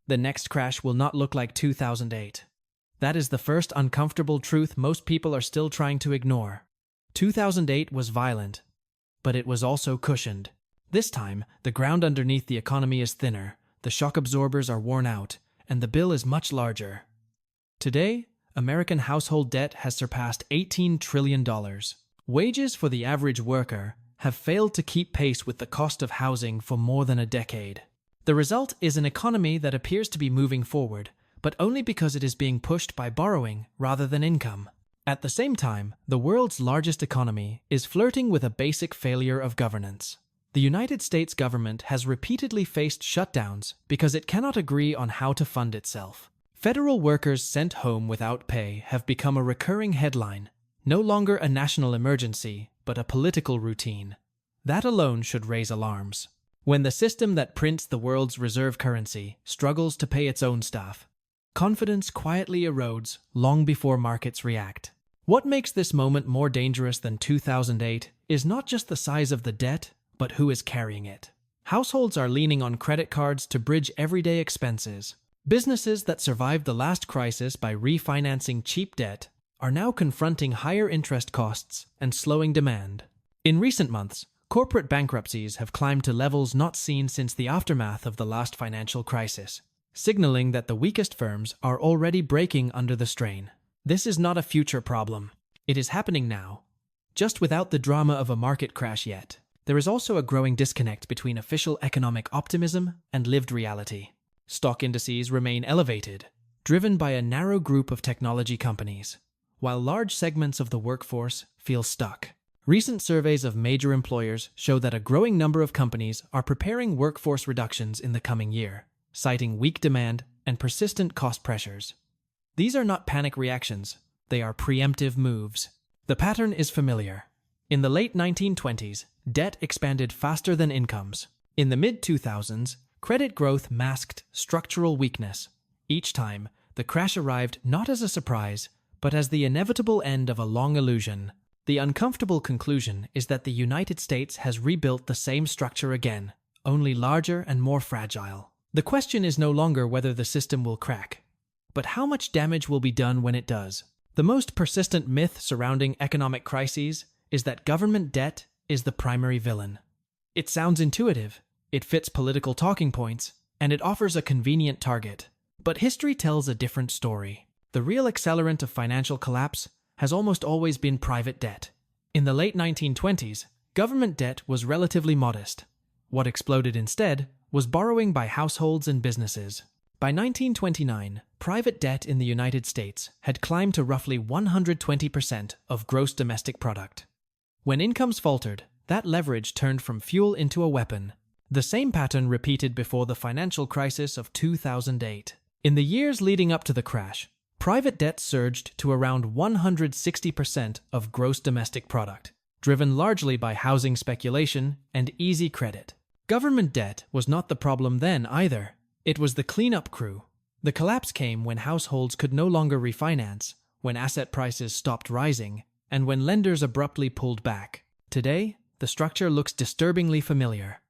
The next crash will not look like 2008. That is the first uncomfortable truth most people are still trying to ignore. 2008 was violent, but it was also cushioned. This time, the ground underneath the economy is thinner, the shock absorbers are worn out, and the bill is much larger. Today, American household debt has surpassed $18 trillion. Wages for the average worker have failed to keep pace with the cost of housing for more than a decade. The result is an economy that appears to be moving forward, but only because it is being pushed by borrowing rather than income. At the same time, the world's largest economy is flirting with a basic failure of governance. The United States government has repeatedly faced shutdowns because it cannot agree on how to fund itself. Federal workers sent home without pay have become a recurring headline, no longer a national emergency, but a political routine. That alone should raise alarms. When the system that prints the world's reserve currency struggles to pay its own staff, confidence quietly erodes long before markets react. What makes this moment more dangerous than 2008 is not just the size of the debt, but who is carrying it. Households are leaning on credit cards to bridge everyday expenses. Businesses that survived the last crisis by refinancing cheap debt are now confronting higher interest costs and slowing demand. In recent months, corporate bankruptcies have climbed to levels not seen since the aftermath of the last financial crisis, signaling that the weakest firms are already breaking under the strain. This is not a future problem. It is happening now, just without the drama of a market crash yet. There is also a growing disconnect between official economic optimism and lived reality. Stock indices remain elevated, driven by a narrow group of technology companies, while large segments of the workforce feel stuck. Recent surveys of major employers show that a growing number of companies are preparing workforce reductions in the coming year, citing weak demand and persistent cost pressures. These are not panic reactions, they are preemptive moves. The pattern is familiar. In the late 1920s, debt expanded faster than incomes. In the mid-2000s, credit growth masked structural weakness. Each time, the crash arrived not as a surprise, but as the inevitable end of a long illusion. The uncomfortable conclusion is that the United States has rebuilt the same structure again, only larger and more fragile. The question is no longer whether the system will crack, but how much damage will be done when it does. The most persistent myth surrounding economic crises is that government debt is the primary villain. It sounds intuitive, it fits political talking points, and it offers a convenient target. But history tells a different story. The real accelerant of financial collapse has almost always been private debt. In the late 1920s, government debt was relatively modest. What exploded instead was borrowing by households and businesses. By 1929, private debt in the United States had climbed to roughly 120% of gross domestic product. When incomes faltered, that leverage turned from fuel into a weapon. The same pattern repeated before the financial crisis of 2008. In the years leading up to the crash, private debt surged to around 160% of gross domestic product, driven largely by housing speculation and easy credit. Government debt was not the problem then either. It was the cleanup crew. The collapse came when households could no longer refinance, when asset prices stopped rising, and when lenders abruptly pulled back. Today, the structure looks disturbingly familiar.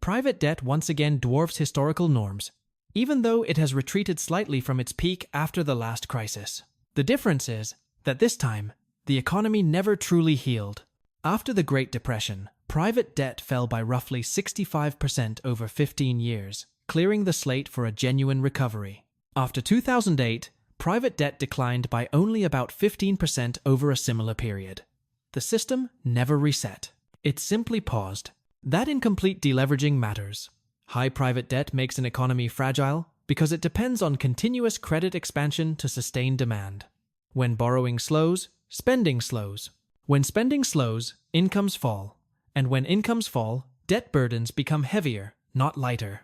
Private debt once again dwarfs historical norms, even though it has retreated slightly from its peak after the last crisis. The difference is that this time, the economy never truly healed. After the Great Depression, private debt fell by roughly 65% over 15 years, clearing the slate for a genuine recovery. After 2008, private debt declined by only about 15% over a similar period. The system never reset. It simply paused. That incomplete deleveraging matters. High private debt makes an economy fragile because it depends on continuous credit expansion to sustain demand. When borrowing slows, spending slows. When spending slows, incomes fall. And when incomes fall, debt burdens become heavier, not lighter.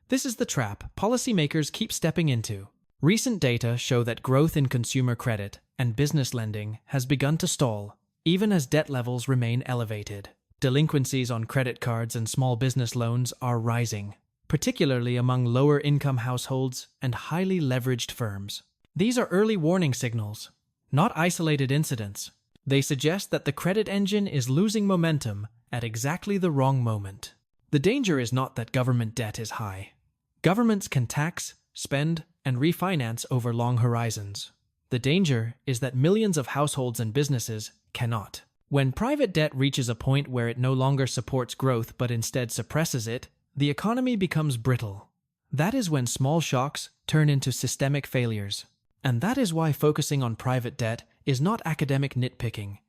This is the trap policymakers keep stepping into. Recent data show that growth in consumer credit and business lending has begun to stall, even as debt levels remain elevated. Delinquencies on credit cards and small business loans are rising, particularly among lower-income households and highly leveraged firms. These are early warning signals, not isolated incidents. They suggest that the credit engine is losing momentum at exactly the wrong moment. The danger is not that government debt is high. Governments can tax, spend, and refinance over long horizons. The danger is that millions of households and businesses cannot. When private debt reaches a point where it no longer supports growth but instead suppresses it, the economy becomes brittle. That is when small shocks turn into systemic failures. And that is why focusing on private debt is not academic nitpicking.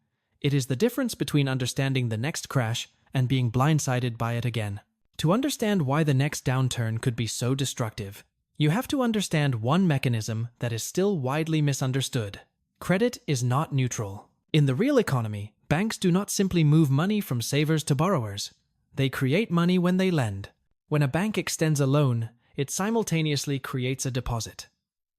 It is the difference between understanding the next crash and being blindsided by it again. To understand why the next downturn could be so destructive, you have to understand one mechanism that is still widely misunderstood. Credit is not neutral. In the real economy, banks do not simply move money from savers to borrowers. They create money when they lend. When a bank extends a loan, it simultaneously creates a deposit.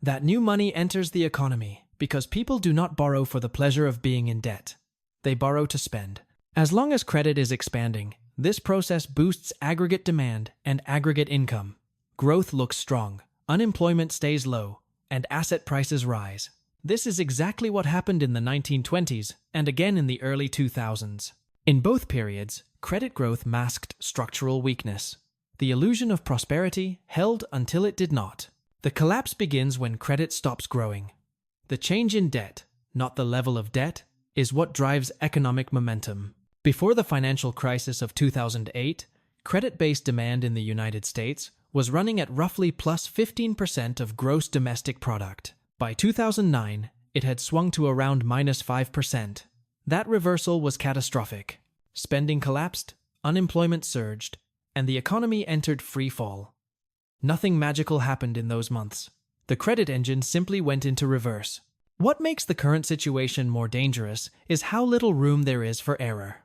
That new money enters the economy because people do not borrow for the pleasure of being in debt. They borrow to spend. As long as credit is expanding, this process boosts aggregate demand and aggregate income. Growth looks strong, unemployment stays low, and asset prices rise. This is exactly what happened in the 1920s and again in the early 2000s. In both periods, credit growth masked structural weakness. The illusion of prosperity held until it did not. The collapse begins when credit stops growing. The change in debt, not the level of debt, is what drives economic momentum. Before the financial crisis of 2008, credit-based demand in the United States was running at roughly plus 15% of gross domestic product. By 2009, it had swung to around minus 5%. That reversal was catastrophic. Spending collapsed, unemployment surged, and the economy entered free fall. Nothing magical happened in those months. The credit engine simply went into reverse. What makes the current situation more dangerous is how little room there is for error.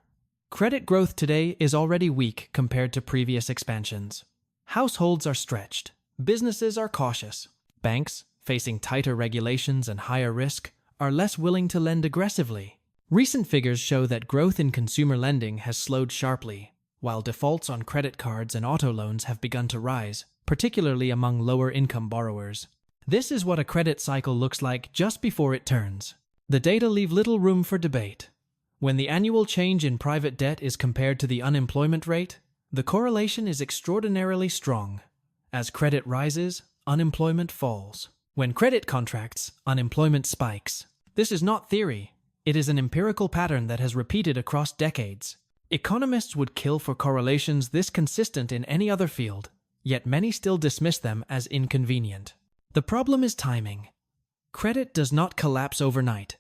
Credit growth today is already weak compared to previous expansions. Households are stretched. Businesses are cautious. Banks, facing tighter regulations and higher risk, are less willing to lend aggressively. Recent figures show that growth in consumer lending has slowed sharply, while defaults on credit cards and auto loans have begun to rise, particularly among lower-income borrowers. This is what a credit cycle looks like just before it turns. The data leave little room for debate. When the annual change in private debt is compared to the unemployment rate, the correlation is extraordinarily strong. As credit rises, unemployment falls. When credit contracts, unemployment spikes. This is not theory. It is an empirical pattern that has repeated across decades. Economists would kill for correlations this consistent in any other field, yet many still dismiss them as inconvenient. The problem is timing. Credit does not collapse overnight.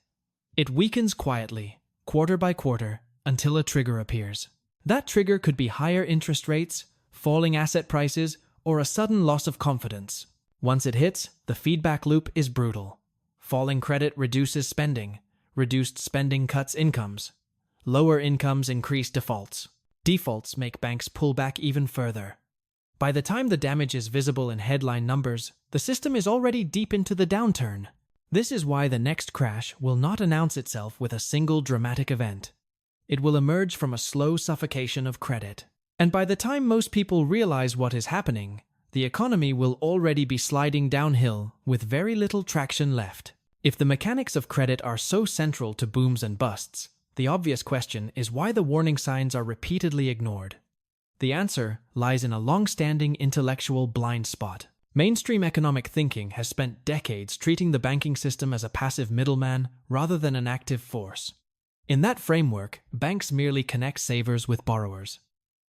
It weakens quietly, quarter by quarter, until a trigger appears. That trigger could be higher interest rates, falling asset prices, or a sudden loss of confidence. Once it hits, the feedback loop is brutal. Falling credit reduces spending. Reduced spending cuts incomes. Lower incomes increase defaults. Defaults make banks pull back even further. By the time the damage is visible in headline numbers, the system is already deep into the downturn. This is why the next crash will not announce itself with a single dramatic event. It will emerge from a slow suffocation of credit. And by the time most people realize what is happening, the economy will already be sliding downhill with very little traction left. If the mechanics of credit are so central to booms and busts, the obvious question is why the warning signs are repeatedly ignored. The answer lies in a long-standing intellectual blind spot. Mainstream economic thinking has spent decades treating the banking system as a passive middleman rather than an active force. In that framework, banks merely connect savers with borrowers.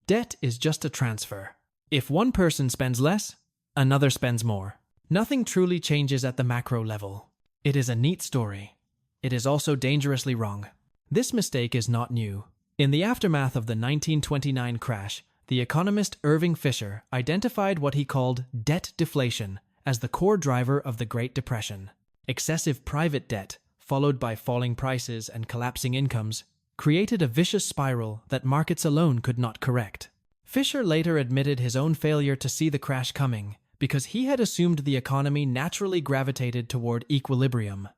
Debt is just a transfer. If one person spends less, another spends more. Nothing truly changes at the macro level. It is a neat story. It is also dangerously wrong. This mistake is not new. In the aftermath of the 1929 crash, the economist Irving Fisher identified what he called debt deflation as the core driver of the Great Depression. Excessive private debt, followed by falling prices and collapsing incomes, created a vicious spiral that markets alone could not correct. Fisher later admitted his own failure to see the crash coming because he had assumed the economy naturally gravitated toward equilibrium.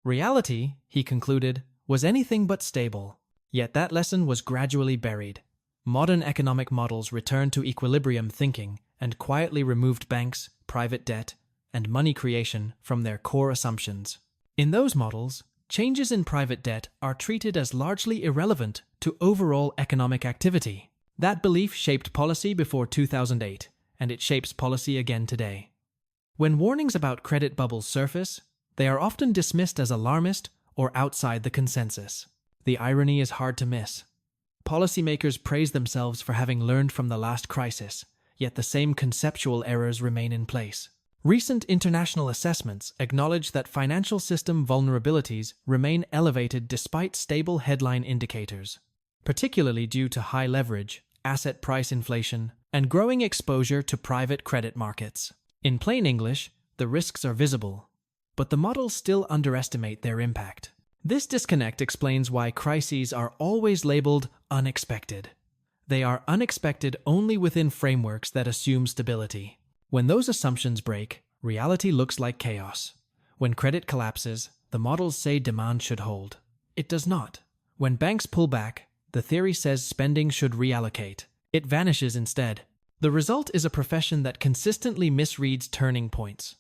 Reality, he concluded, was anything but stable. Yet that lesson was gradually buried. Modern economic models returned to equilibrium thinking and quietly removed banks, private debt, and money creation from their core assumptions. In those models, changes in private debt are treated as largely irrelevant to overall economic activity. That belief shaped policy before 2008, and it shapes policy again today. When warnings about credit bubbles surface, they are often dismissed as alarmist or outside the consensus. The irony is hard to miss. Policymakers praise themselves for having learned from the last crisis, yet the same conceptual errors remain in place. Recent international assessments acknowledge that financial system vulnerabilities remain elevated despite stable headline indicators, particularly due to high leverage, asset price inflation, and growing exposure to private credit markets. In plain English, the risks are visible, but the models still underestimate their impact. This disconnect explains why crises are always labeled unexpected. They are unexpected only within frameworks that assume stability. When those assumptions break, reality looks like chaos. When credit collapses, the models say demand should hold. It does not. When banks pull back, the theory says spending should reallocate. It vanishes instead. The result is a profession that consistently misreads turning points.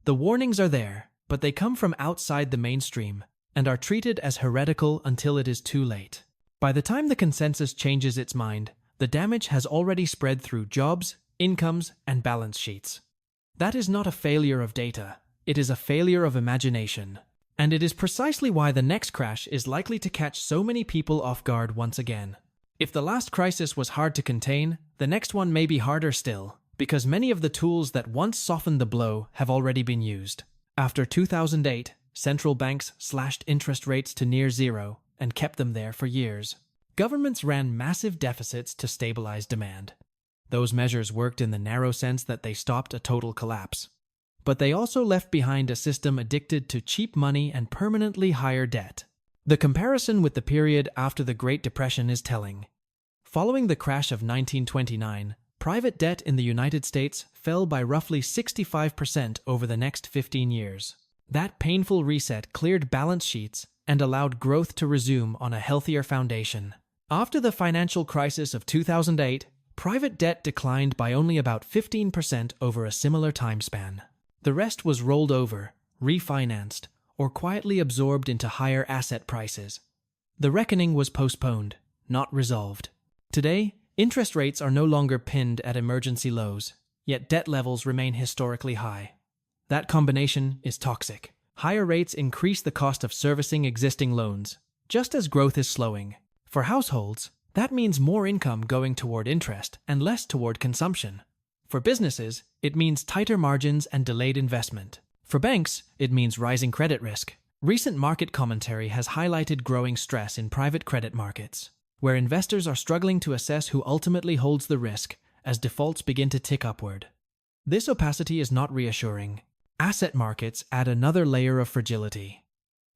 The warnings are there, but they come from outside the mainstream and are treated as heretical until it is too late. By the time the consensus changes its mind, the damage has already spread through jobs, incomes, and balance sheets. That is not a failure of data, it is a failure of imagination. And it is precisely why the next crash is likely to catch so many people off guard once again. If the last crisis was hard to contain, the next one may be harder still, because many of the tools that once softened the blow have already been used. After 2008, central banks slashed interest rates to near zero and kept them there for years. Governments ran massive deficits to stabilize demand. Those measures worked in the narrow sense that they stopped a total collapse. But they also left behind a system addicted to cheap money and permanently higher debt. The comparison with the period after the Great Depression is telling. Following the crash of 1929, private debt in the United States fell by roughly 65% over the next 15 years. That painful reset cleared balance sheets and allowed growth to resume on a healthier foundation. After the financial crisis of 2008, private debt declined by only about 15% over a similar time span. The rest was rolled over, refinanced, or quietly absorbed into higher asset prices. The reckoning was postponed, not resolved. Today, interest rates are no longer pinned at emergency lows, yet debt levels remain historically high. That combination is toxic. Higher rates increase the cost of servicing existing loans, just as growth is slowing. For households, that means more income going toward interest and less toward consumption. For businesses, it means tighter margins and delayed investment. For banks, it means rising credit risk. Recent market commentary has highlighted growing stress in private credit markets, where investors are struggling to assess who ultimately holds the risk as defaults begin to tick upward. This opacity is not reassuring. Asset markets add another layer of fragility.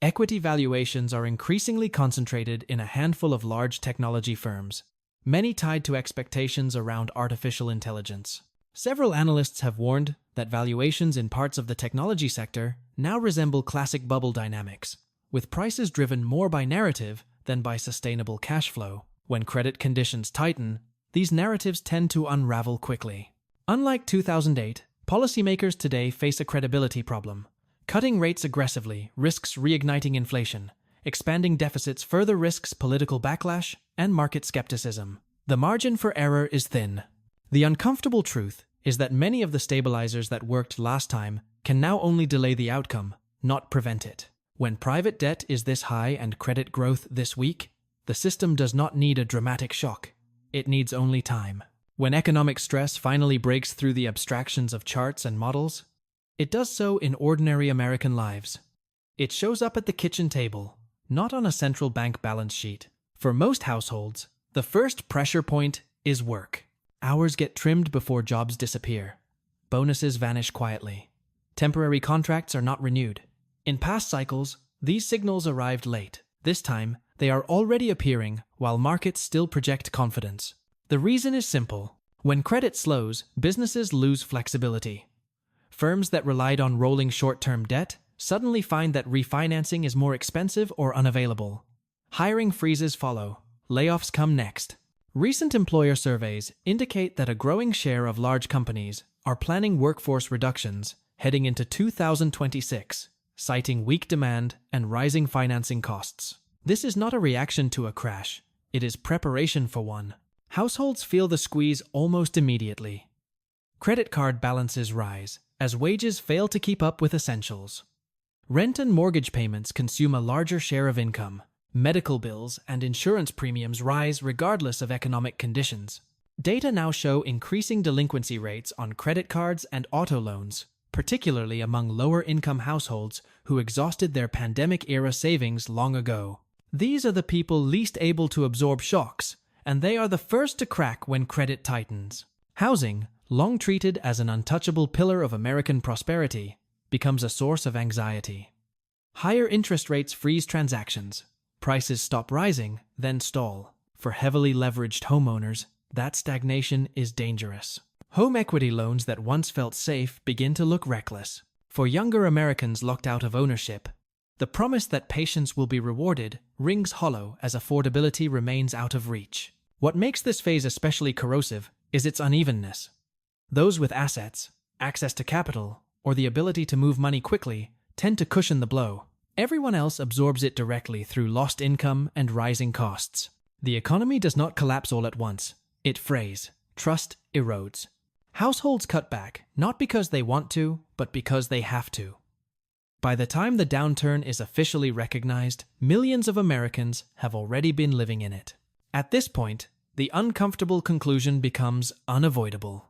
Equity valuations are increasingly concentrated in a handful of large technology firms, many tied to expectations around artificial intelligence. Several analysts have warned that valuations in parts of the technology sector now resemble classic bubble dynamics, with prices driven more by narrative than by sustainable cash flow. When credit conditions tighten, these narratives tend to unravel quickly. Unlike 2008, policymakers today face a credibility problem. Cutting rates aggressively risks reigniting inflation. Expanding deficits further risks political backlash and market skepticism. The margin for error is thin. The uncomfortable truth is that many of the stabilizers that worked last time can now only delay the outcome, not prevent it. When private debt is this high and credit growth this weak, the system does not need a dramatic shock. It needs only time. When economic stress finally breaks through the abstractions of charts and models, it does so in ordinary American lives. It shows up at the kitchen table, not on a central bank balance sheet. For most households, the first pressure point is work. Hours get trimmed before jobs disappear. Bonuses vanish quietly. Temporary contracts are not renewed. In past cycles, these signals arrived late. This time, they are already appearing while markets still project confidence. The reason is simple. When credit slows, businesses lose flexibility. Firms that relied on rolling short-term debt suddenly find that refinancing is more expensive or unavailable. Hiring freezes follow. Layoffs come next. Recent employer surveys indicate that a growing share of large companies are planning workforce reductions heading into 2026, citing weak demand and rising financing costs. This is not a reaction to a crash. It is preparation for one. Households feel the squeeze almost immediately. Credit card balances rise. as wages fail to keep up with essentials. Rent and mortgage payments consume a larger share of income. Medical bills and insurance premiums rise regardless of economic conditions. Data now show increasing delinquency rates on credit cards and auto loans, particularly among lower-income households who exhausted their pandemic-era savings long ago. These are the people least able to absorb shocks, and they are the first to crack when credit tightens. Housing, long treated as an untouchable pillar of American prosperity, becomes a source of anxiety. Higher interest rates freeze transactions. Prices stop rising, then stall. For heavily leveraged homeowners, that stagnation is dangerous. Home equity loans that once felt safe begin to look reckless. For younger Americans locked out of ownership, the promise that patience will be rewarded rings hollow as affordability remains out of reach. What makes this phase especially corrosive is its unevenness. Those with assets, access to capital, or the ability to move money quickly tend to cushion the blow. Everyone else absorbs it directly through lost income and rising costs. The economy does not collapse all at once. It frays. Trust erodes. Households cut back, not because they want to, but because they have to. By the time the downturn is officially recognized, millions of Americans have already been living in it. At this point, the uncomfortable conclusion becomes unavoidable.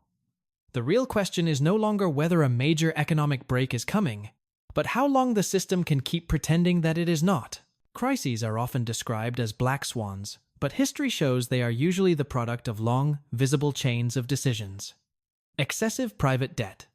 The real question is no longer whether a major economic break is coming, but how long the system can keep pretending that it is not. Crises are often described as black swans, but history shows they are usually the product of long, visible chains of decisions. Excessive private debt,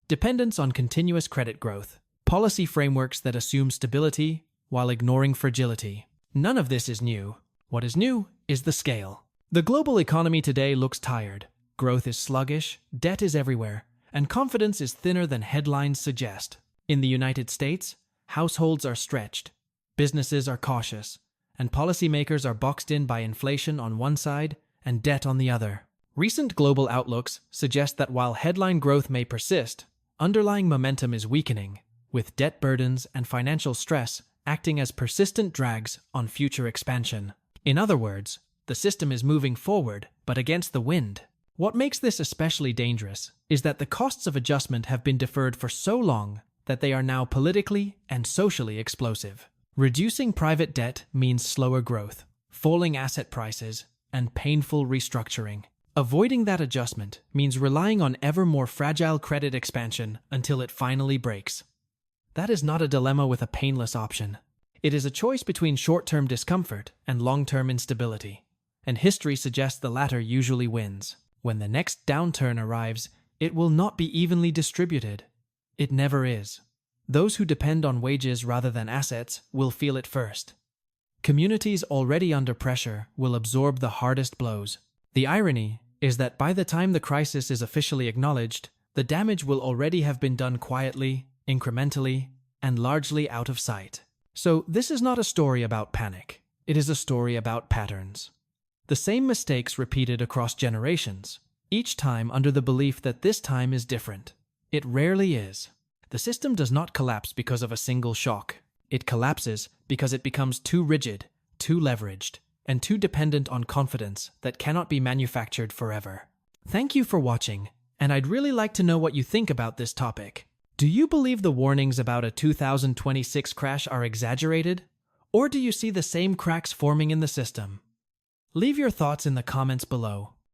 dependence on continuous credit growth, policy frameworks that assume stability while ignoring fragility. None of this is new. What is new is the scale. The global economy today looks tired. Growth is sluggish, debt is everywhere, and confidence is thinner than headlines suggest. In the United States, households are stretched, businesses are cautious, and policymakers are boxed in by inflation on one side and debt on the other. Recent global outlooks suggest that while headline growth may persist, underlying momentum is weakening, with debt burdens and financial stress acting as persistent drags on future expansion. In other words, the system is moving forward, but against the wind. What makes this especially dangerous is that the costs of adjustment have been deferred for so long that they are now politically and socially explosive. Reducing private debt means slower growth, falling asset prices, and painful restructuring. Avoiding that adjustment means relying on ever more fragile credit expansion until it finally breaks. That is not a dilemma with a painless option. It is a choice between short-term discomfort and long-term instability, and history suggests the latter usually wins. When the next downturn arrives, it will not be evenly distributed. It never is. Those who depend on wages rather than assets will feel it first. Communities already under pressure will absorb the hardest blows. The irony is that by the time the crisis is officially acknowledged, the damage will already have been done quietly, incrementally, and largely out of sight. So this is not a story about panic. It is a story about patterns. The same mistakes repeated across generations, each time under the belief that this time is different. It rarely is. The system does not collapse because of a single shock. It collapses because it becomes too rigid, too leveraged, and too dependent on confidence that cannot be manufactured forever. Thank you for watching, and I'd really like to know what you think about this topic. Do you believe the warnings about a 2026 crash are exaggerated? Or do you see the same cracks forming in the system? Leave your thoughts in the comments below.